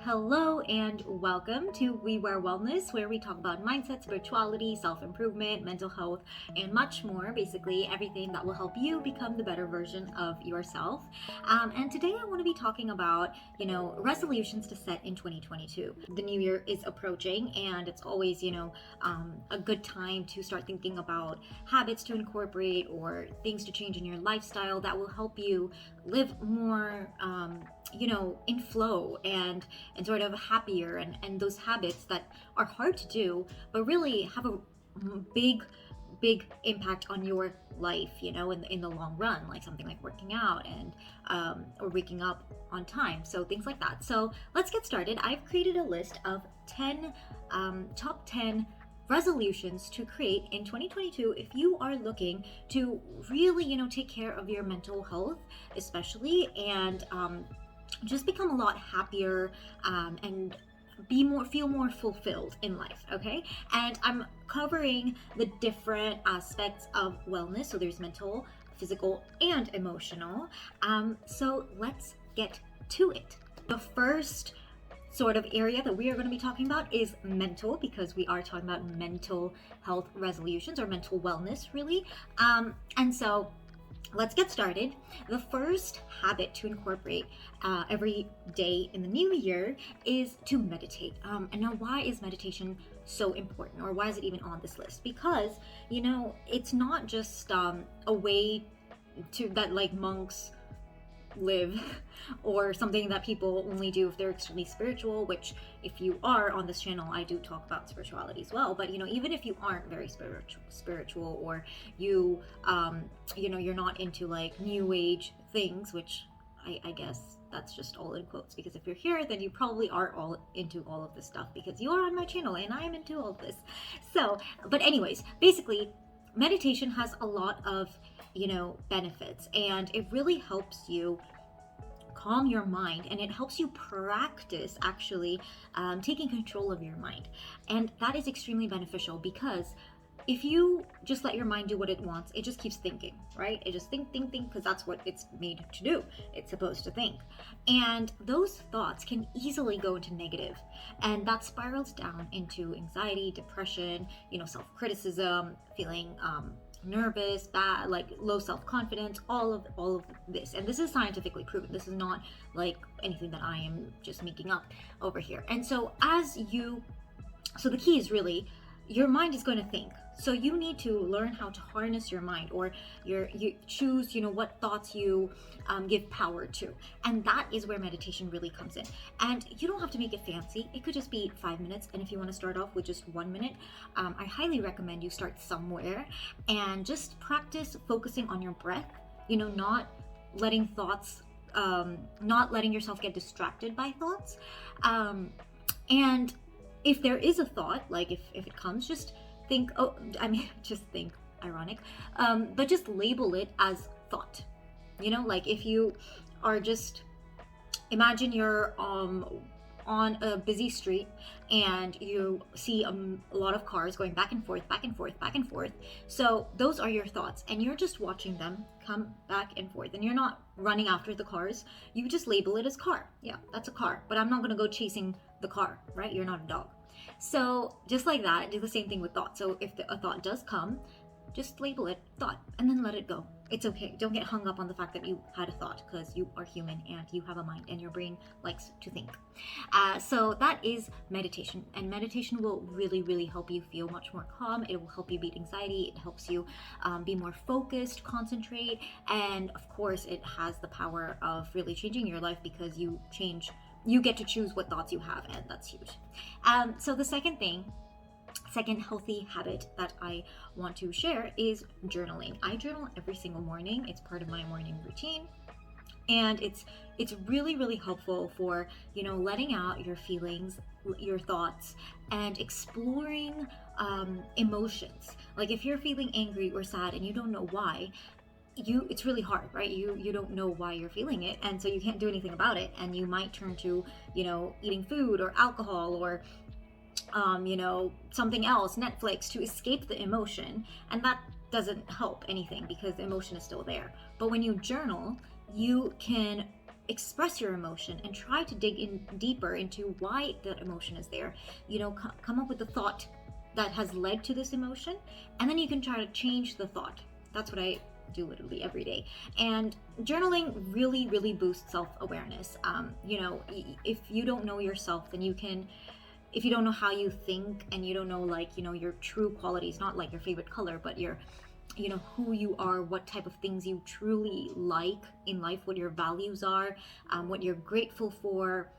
Hello and welcome to We Wear Wellness, where we talk about mindset, spirituality, self-improvement, mental health, and much more. Basically, everything that will help you become the better version of yourself. And today I want to be talking about, resolutions to set in 2022. The new year is approaching, and it's always, a good time to start thinking about habits to incorporate or things to change in your lifestyle that will help you live more in flow and sort of happier, and those habits that are hard to do but really have a big impact on your life, in the long run, like something like working out and or waking up on time, so things like that. So let's get started. I've created a list of 10 top 10 resolutions to create in 2022 if you are looking to really take care of your mental health especially, and just become a lot happier, and feel more fulfilled in life. Okay, and I'm covering the different aspects of wellness, so there's mental, physical, and emotional. So let's get to it. The first sort of area that we are going to be talking about is mental, because we are talking about mental health resolutions or mental wellness really. And so let's get started. The first habit to incorporate every day in the new year is to meditate. And now, why is meditation so important, or why is it even on this list? Because it's not just a way to that like monks live, or something that people only do if they're extremely spiritual, which if you are on this channel, I do talk about spirituality as well. But even if you aren't very spiritual, or you you're not into like new age things, which I guess that's just all in quotes, because if you're here, then you probably are all into all of this stuff, because you are on my channel and I'm into all of this. So, but anyways, basically meditation has a lot of benefits, and it really helps you calm your mind, and it helps you practice actually taking control of your mind. And that is extremely beneficial, because if you just let your mind do what it wants, it just keeps thinking, right? It just think, because that's what it's made to do. It's supposed to think. And those thoughts can easily go into negative, and that spirals down into anxiety, depression, self-criticism, feeling nervous, bad, like low self-confidence, all of this. And this is scientifically proven. This is not like anything that I am just making up over here. And so so the key is really, your mind is going to think. So you need to learn how to harness your mind, or you choose, what thoughts you give power to. And that is where meditation really comes in. And you don't have to make it fancy. It could just be 5 minutes. And if you want to start off with just 1 minute, I highly recommend you start somewhere and just practice focusing on your breath, not letting thoughts, not letting yourself get distracted by thoughts. And if there is a thought, like if it comes, just think, just think, ironic, but just label it as thought. Like if you are just, imagine you're on a busy street and you see a lot of cars going back and forth. So those are your thoughts, and you're just watching them come back and forth, and you're not running after the cars. You just label it as car. Yeah, that's a car, but I'm not going to go chasing the car, right? You're not a dog. So just like that, do the same thing with thought. So if a thought does come, just label it thought and then let it go. It's okay. Don't get hung up on the fact that you had a thought, because you are human and you have a mind, and your brain likes to think. So that is meditation, and meditation will really, really help you feel much more calm. It will help you beat anxiety. It helps you be more focused, concentrate, and of course it has the power of really changing your life, because you get to choose what thoughts you have, and that's huge. So the second healthy habit that I want to share is journaling. I journal every single morning. It's part of my morning routine, and it's really, really helpful for letting out your feelings, your thoughts, and exploring emotions. Like if you're feeling angry or sad and you don't know why, it's really hard, right? You don't know why you're feeling it, and so you can't do anything about it, and you might turn to eating food or alcohol, or something else, Netflix, to escape the emotion, and that doesn't help anything, because the emotion is still there. But when you journal, you can express your emotion and try to dig in deeper into why that emotion is there. Come up with the thought that has led to this emotion, and then you can try to change the thought. That's what I do literally every day. And journaling really, really boosts self-awareness. If you don't know yourself, then if you don't know how you think, and you don't know your true qualities, not like your favorite color, but your who you are, what type of things you truly like in life, what your values are, what you're grateful for,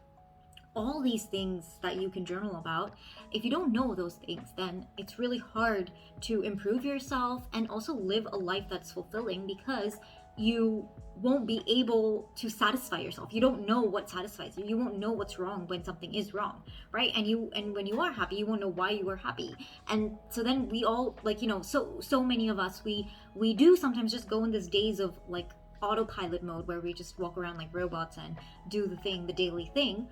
all these things that you can journal about. If you don't know those things, then it's really hard to improve yourself and also live a life that's fulfilling, because you won't be able to satisfy yourself. You don't know what satisfies you. You won't know what's wrong when something is wrong, right? And when you are happy, you won't know why you are happy. And so then we all so many of us, we do sometimes just go in this days of like autopilot mode, where we just walk around like robots and do the daily thing.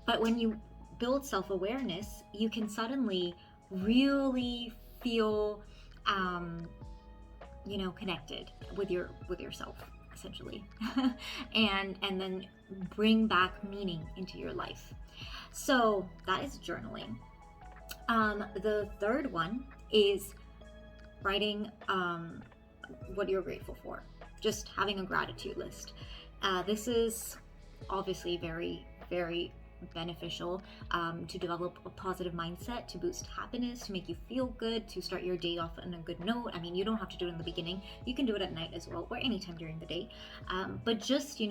But when you build self-awareness, you can suddenly really feel connected with yourself, essentially. and then bring back meaning into your life. So that is journaling. The third one is writing what you're grateful for, just having a gratitude list. This is obviously very, very beneficial to develop a positive mindset, to boost happiness, to make you feel good, to start your day off on a good note. I mean, you don't have to do it in the beginning. You can do it at night as well, or anytime during the day. But just,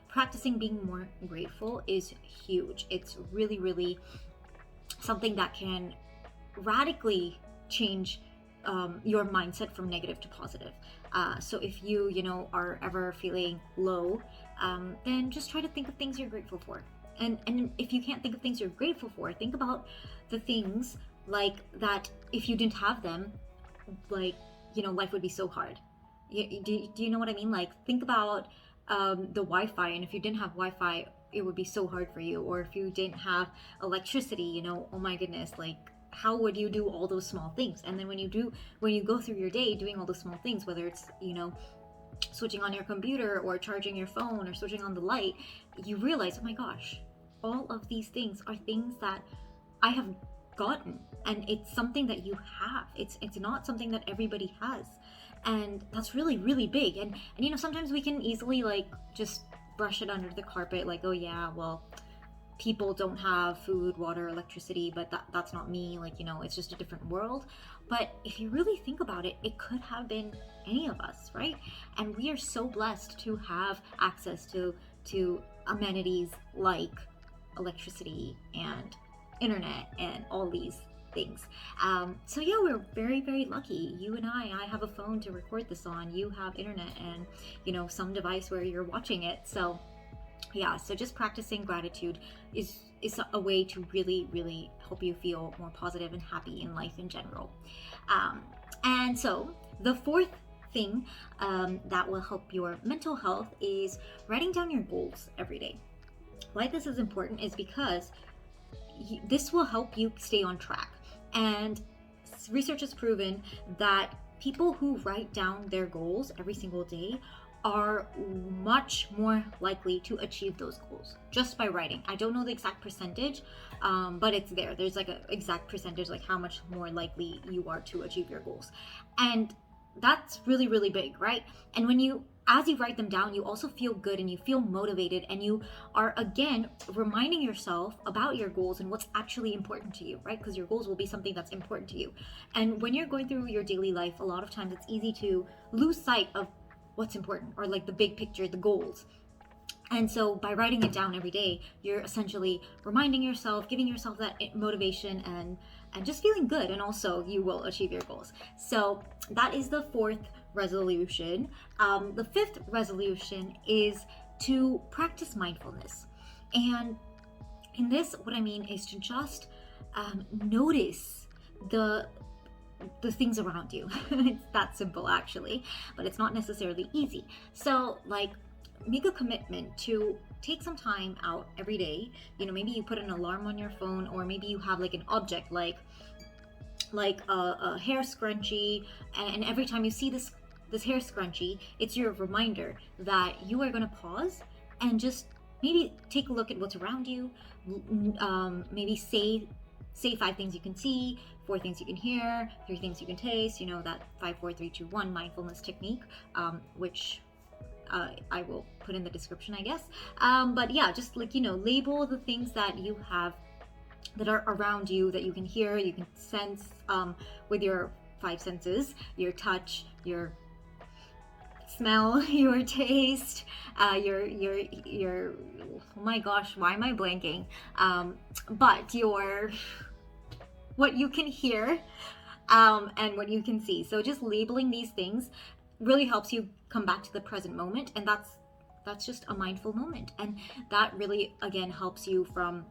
practicing being more grateful is huge. It's really, really something that can radically change your mindset from negative to positive. So if you, are ever feeling low, then just try to think of things you're grateful for. And if you can't think of things you're grateful for, think about the things like that. If you didn't have them, life would be so hard. Do you know what I mean? Like, think about the Wi-Fi, and if you didn't have Wi-Fi, it would be so hard for you. Or if you didn't have electricity, oh my goodness, like, how would you do all those small things? And then when you go through your day doing all those small things, whether it's switching on your computer or charging your phone or switching on the light, you realize, oh my gosh, all of these things are things that I have gotten, and it's something that you have. It's not something that everybody has, and that's really, really big. And sometimes we can easily just brush it under the carpet, like, oh yeah, well, people don't have food, water, electricity, but that's not me. It's just a different world. But if you really think about it, it could have been any of us, right? And we are so blessed to have access to amenities like electricity and internet and all these things. So yeah, we're very, very lucky. You and I have a phone to record this on. You have internet and some device where you're watching it. So yeah, so just practicing gratitude is a way to really, really help you feel more positive and happy in life in general. And so the fourth thing that will help your mental health is writing down your goals every day. Why this is important is because this will help you stay on track. And research has proven that people who write down their goals every single day are much more likely to achieve those goals just by writing. I don't know the exact percentage, but it's there. There's like an exact percentage, like how much more likely you are to achieve your goals. And that's really, really big, right? And as you write them down, you also feel good and you feel motivated, and you are again reminding yourself about your goals and what's actually important to you, right? Because your goals will be something that's important to you. And when you're going through your daily life, a lot of times it's easy to lose sight of what's important, or like the big picture, the goals. And so by writing it down every day, you're essentially reminding yourself, giving yourself that motivation and just feeling good, and also you will achieve your goals. So that is the fourth resolution. The fifth resolution is to practice mindfulness. And in this, what I mean is to just notice the things around you. It's that simple, actually, but it's not necessarily easy. So make a commitment to take some time out every day. Maybe you put an alarm on your phone, or maybe you have an object like a hair scrunchie, and every time you see this hair scrunchie, it's your reminder that you are going to pause and just maybe take a look at what's around you. Maybe say 5 things you can see, 4 things you can hear, 3 things you can taste, that 5, 4, 3, 2, 1 mindfulness technique, which I will put in the description, I guess. But yeah, just label the things that you have that are around you, that you can hear, you can sense with your 5 senses, your touch, your smell, your taste, your oh my gosh, why am I blanking? But what you can hear, and what you can see. So just labeling these things really helps you come back to the present moment, and that's just a mindful moment, and that really again helps you from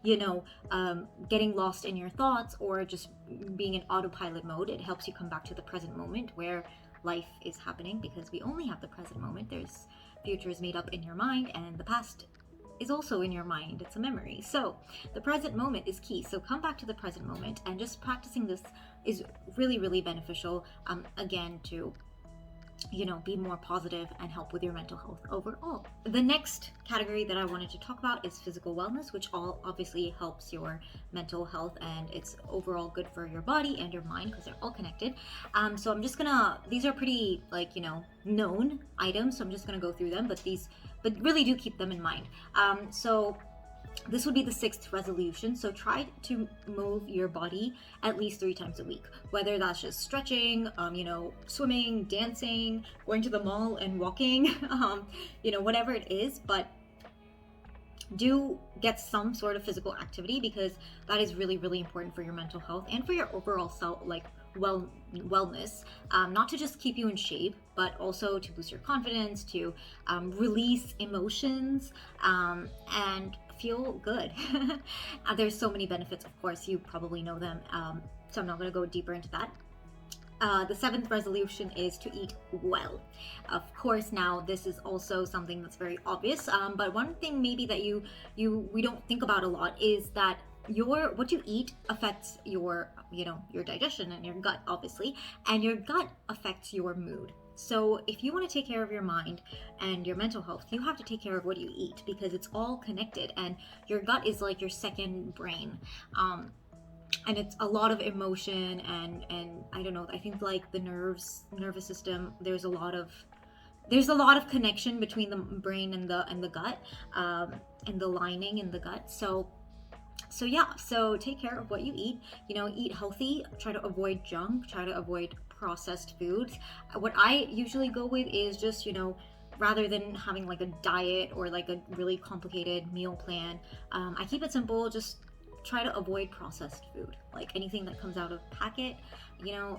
getting lost in your thoughts or just being in autopilot mode. It helps you come back to the present moment where life is happening, because we only have the present moment. There's future is made up in your mind, and the past is also in your mind. It's a memory. So the present moment is key. So come back to the present moment, and just practicing this is really, really beneficial, again, to be more positive and help with your mental health overall. The next category that I wanted to talk about is physical wellness, which all obviously helps your mental health, and it's overall good for your body and your mind because they're all connected. So I'm just these are pretty known items, so I'm just gonna go through them, but really do keep them in mind. So this would be the 6th resolution. So try to move your body at least 3 times a week, whether that's just stretching, swimming, dancing, going to the mall and walking, whatever it is, but do get some sort of physical activity, because that is really, really important for your mental health and for your overall wellness, not to just keep you in shape, but also to boost your confidence, to release emotions, and feel good. There's so many benefits, of course, you probably know them, so I'm not going to go deeper into that. The 7th resolution is to eat well. Of course, now this is also something that's very obvious, but one thing maybe that we don't think about a lot is that what you eat affects your digestion and your gut, obviously, and your gut affects your mood. So if you want to take care of your mind and your mental health, you have to take care of what you eat, because it's all connected, and your gut is like your second brain. And it's a lot of emotion and I don't know, I think like the nervous system, there's a lot of connection between the brain and the gut, and the lining in the gut. So yeah, so take care of what you eat, eat healthy, try to avoid junk, try to avoid processed foods. What I usually go with is just, rather than having like a diet or like a really complicated meal plan, I keep it simple. Just try to avoid processed food, like anything that comes out of packet,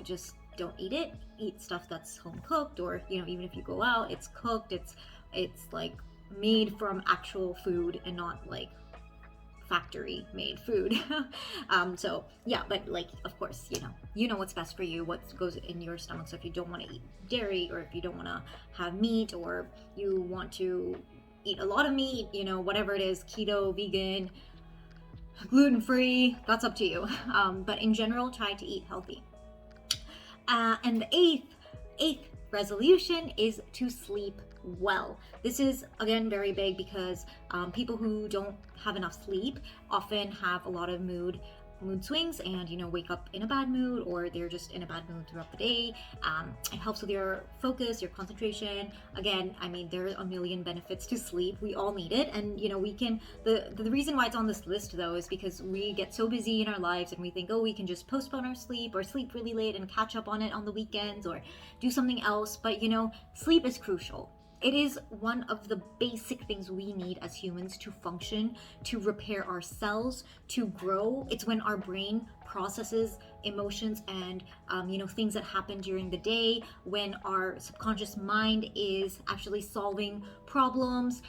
just don't eat it. Eat stuff that's home cooked, or even if you go out, it's cooked, it's like made from actual food and not like factory made food. So yeah, but like, of course, you know what's best for you, what goes in your stomach. So if you don't want to eat dairy, or if you don't want to have meat, or you want to eat a lot of meat, whatever it is, keto, vegan, gluten-free, that's up to you. But in general, try to eat healthy. And the eighth resolution is to sleep well. This is again very big, because people who don't have enough sleep often have a lot of mood swings, and wake up in a bad mood, or they're just in a bad mood throughout the day. It helps with your focus, your concentration. Again, I mean, there are a million benefits to sleep. We all need it, and we can. The reason why it's on this list though is because we get so busy in our lives, and we think, oh, we can just postpone our sleep or sleep really late and catch up on it on the weekends, or do something else. But sleep is crucial. It is one of the basic things we need as humans to function, to repair our cells, to grow. It's when our brain processes emotions and things that happen during the day, when our subconscious mind is actually solving problems,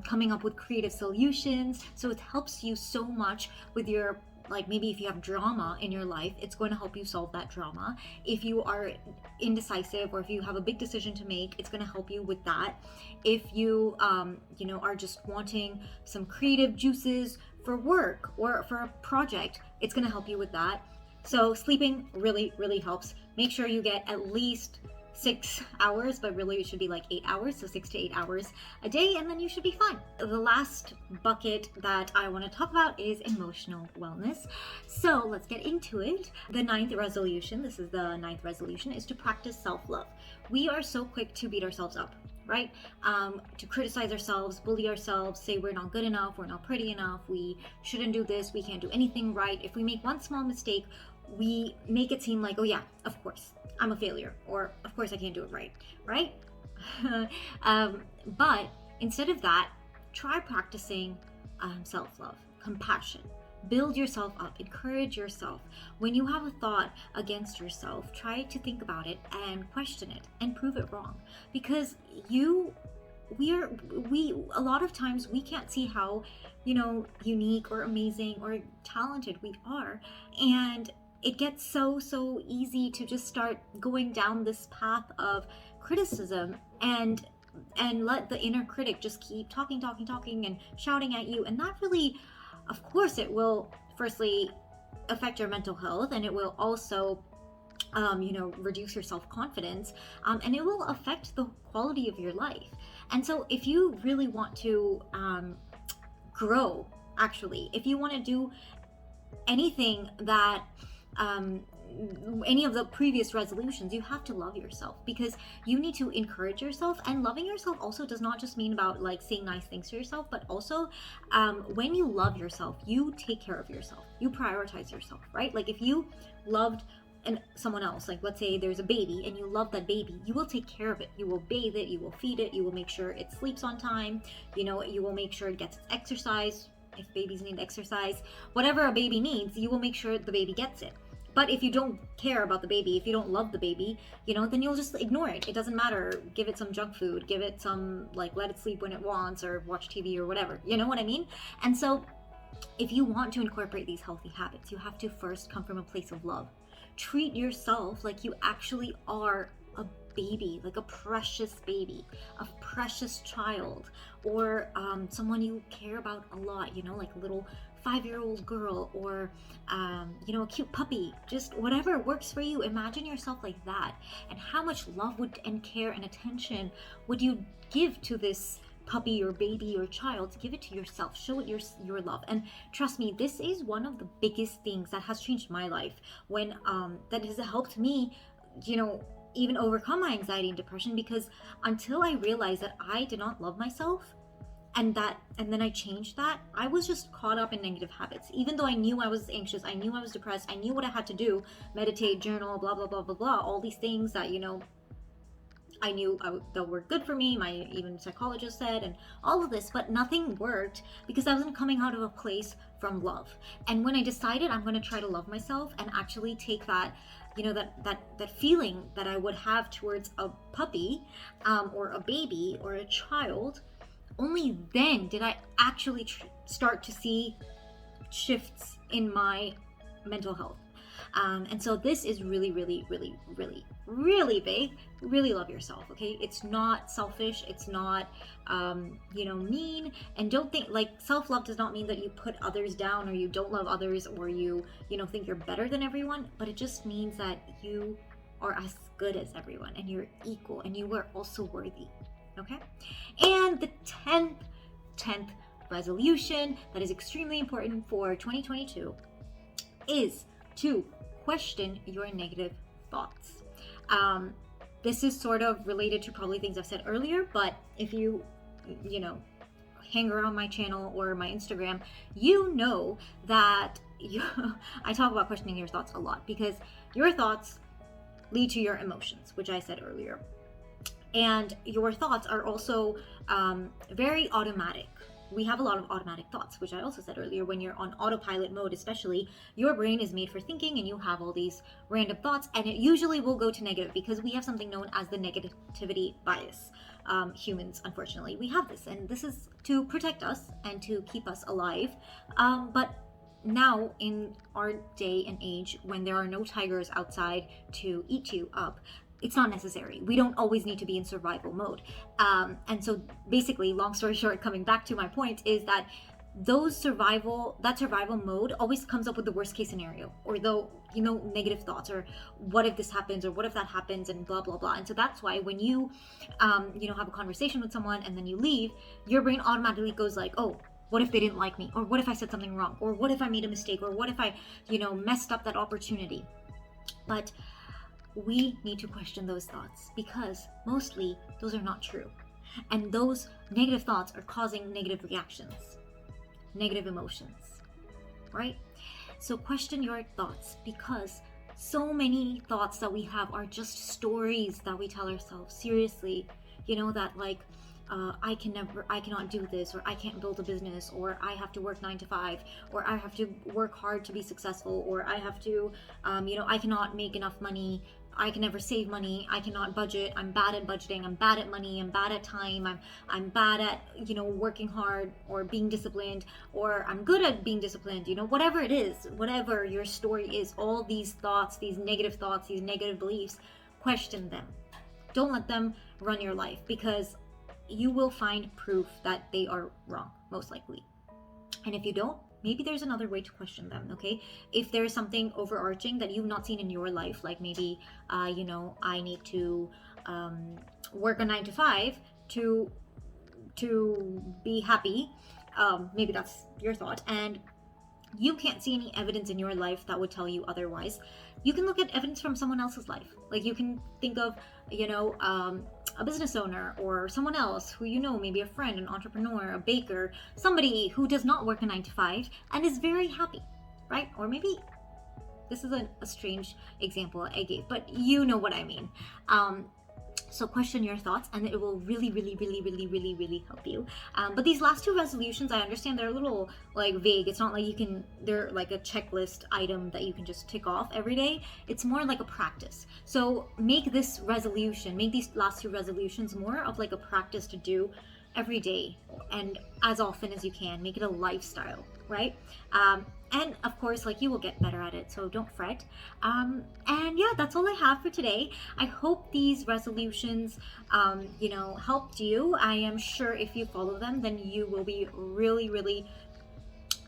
coming up with creative solutions. So it helps you so much with your, like, maybe if you have drama in your life, it's going to help you solve that drama. If you are indecisive, or if you have a big decision to make, it's going to help you with that. If you are just wanting some creative juices for work or for a project, it's going to help you with that. So sleeping really, really helps. Make sure you get at least 6 hours, but really it should be like 8 hours, so 6 to 8 hours a day, and then you should be fine. The last bucket that I want to talk about is emotional wellness. So let's get into it. The ninth resolution, this is the ninth resolution, is to practice self-love. We are so quick to beat ourselves up, right? To criticize ourselves, bully ourselves, say we're not good enough, we're not pretty enough, we shouldn't do this, we can't do anything right. If we make one small mistake, we make it seem like, oh yeah, of course, I'm a failure, or of course I can't do it right? But instead of that, try practicing self-love, compassion. Build yourself up, encourage yourself. When you have a thought against yourself, try to think about it and question it and prove it wrong. Because a lot of times we can't see how, unique or amazing or talented we are. And it gets so easy to just start going down this path of criticism and let the inner critic just keep talking and shouting at you. And that really, of course, it will firstly affect your mental health, and it will also reduce your self-confidence, and it will affect the quality of your life. And so if you really want to grow, actually, if you want to do anything that any of the previous resolutions, you have to love yourself, because you need to encourage yourself. And loving yourself also does not just mean about like saying nice things to yourself, but also when you love yourself, you take care of yourself, you prioritize yourself, right? Like if you loved someone else, like let's say there's a baby and you love that baby, you will take care of it, you will bathe it, you will feed it, you will make sure it sleeps on time, you will make sure it gets exercise. If babies need exercise, whatever a baby needs, you will make sure the baby gets it. But if you don't care about the baby, if you don't love the baby, then you'll just ignore it. It doesn't matter. Give it some junk food, give it some, let it sleep when it wants, or watch TV or whatever. You know what I mean? And so if you want to incorporate these healthy habits, you have to first come from a place of love. Treat yourself like you actually are a baby, like a precious baby, a precious child, or someone you care about a lot, like a little 5-year-old girl, or a cute puppy, just whatever works for you. Imagine yourself like that, and how much love and care and attention would you give to this puppy or baby or child? Give it to yourself, show it your love. And trust me, this is one of the biggest things that has changed my life, when that has helped me even overcome my anxiety and depression, because until I realized that I did not love myself, and then I changed that, I was just caught up in negative habits. Even though I knew I was anxious, I knew I was depressed, I knew what I had to do, meditate, journal, blah blah blah blah blah, all these things that I knew that were good for me, my even psychologist said, and all of this, but nothing worked because I wasn't coming out of a place from love. And when I decided I'm going to try to love myself and actually take that that feeling that I would have towards a puppy or a baby or a child, only then did I actually start to see shifts in my mental health. And so this is really big. Really love yourself, okay? It's not selfish. It's not, mean. And don't think, self-love does not mean that you put others down, or you don't love others, or you think you're better than everyone. But it just means that you are as good as everyone, and you're equal, and you are also worthy, okay? And the 10th resolution that is extremely important for 2022 is to question your negative thoughts. This is sort of related to probably things I've said earlier, but if you hang around my channel or my Instagram, that I talk about questioning your thoughts a lot, because your thoughts lead to your emotions, which I said earlier. And your thoughts are also very automatic. We have a lot of automatic thoughts, which I also said earlier. When you're on autopilot mode, especially, your brain is made for thinking, and you have all these random thoughts, and it usually will go to negative, because we have something known as the negativity bias. Humans, unfortunately, we have this, and this is to protect us and to keep us alive. But now, in our day and age, when there are no tigers outside to eat you up, it's not necessary. We don't always need to be in survival mode. And so basically, long story short, coming back to my point, is that that survival mode always comes up with the worst case scenario, or the negative thoughts, or what if this happens, or what if that happens, and blah blah blah. And so that's why when you have a conversation with someone and then you leave, your brain automatically goes like, oh, what if they didn't like me, or what if I said something wrong, or what if I made a mistake, or what if I messed up that opportunity. But we need to question those thoughts, because mostly those are not true, and those negative thoughts are causing negative reactions, negative emotions, right? So question your thoughts, because so many thoughts that we have are just stories that we tell ourselves. Seriously, that like, I cannot do this, or I can't build a business, or I have to work 9 to 5, or I have to work hard to be successful, or I have to, I cannot make enough money, I can never save money, I cannot budget, I'm bad at budgeting, I'm bad at money, I'm bad at time, I'm bad at, working hard or being disciplined, or I'm good at being disciplined, whatever it is, whatever your story is, all these thoughts, these negative beliefs, question them. Don't let them run your life, because you will find proof that they are wrong, most likely. And if you don't, maybe there's another way to question them, okay? If there's something overarching that you've not seen in your life, like maybe, I need to work a 9 to 5 to be happy. Maybe that's your thought, and you can't see any evidence in your life that would tell you otherwise. You can look at evidence from someone else's life. Like, you can think of, a business owner, or someone else who maybe a friend, an entrepreneur, a baker, somebody who does not work a 9 to 5 and is very happy, right? Or maybe this is a strange example I gave, but you know what I mean. So question your thoughts, and it will really, really, really, really, really, really help you. But these last 2 resolutions, I understand they're a little like vague. It's not like they're like a checklist item that you can just tick off every day. It's more like a practice. So make these last 2 resolutions more of like a practice to do every day, and as often as you can. Make it a lifestyle, right? And of course, like, you will get better at it, so don't fret. And yeah, that's all I have for today. I hope these resolutions helped you. I am sure if you follow them, then you will be really, really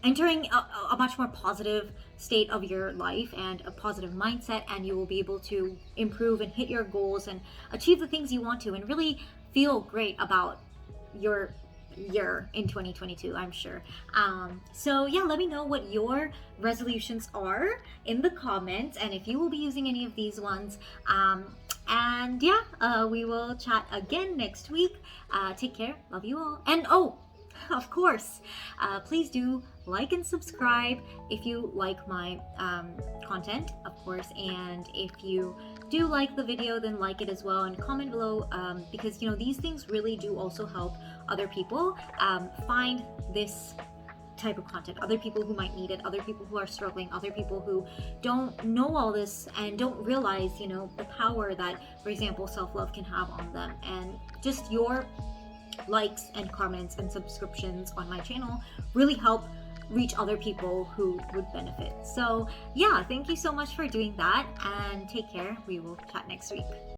entering a much more positive state of your life, and a positive mindset, and you will be able to improve and hit your goals and achieve the things you want to, and really feel great about your year in 2022, I'm sure. So yeah, let me know what your resolutions are in the comments, and if you will be using any of these ones. And yeah, we will chat again next week. Take care, love you all, and of course, please do like and subscribe if you like my content, of course. And if you do like the video, then like it as well, and comment below, because these things really do also help other people find this type of content, other people who might need it, other people who are struggling, other people who don't know all this and don't realize the power that, for example, self-love can have on them. And just your likes and comments and subscriptions on my channel really help reach other people who would benefit. So yeah, thank you so much for doing that, and take care. We will chat next week.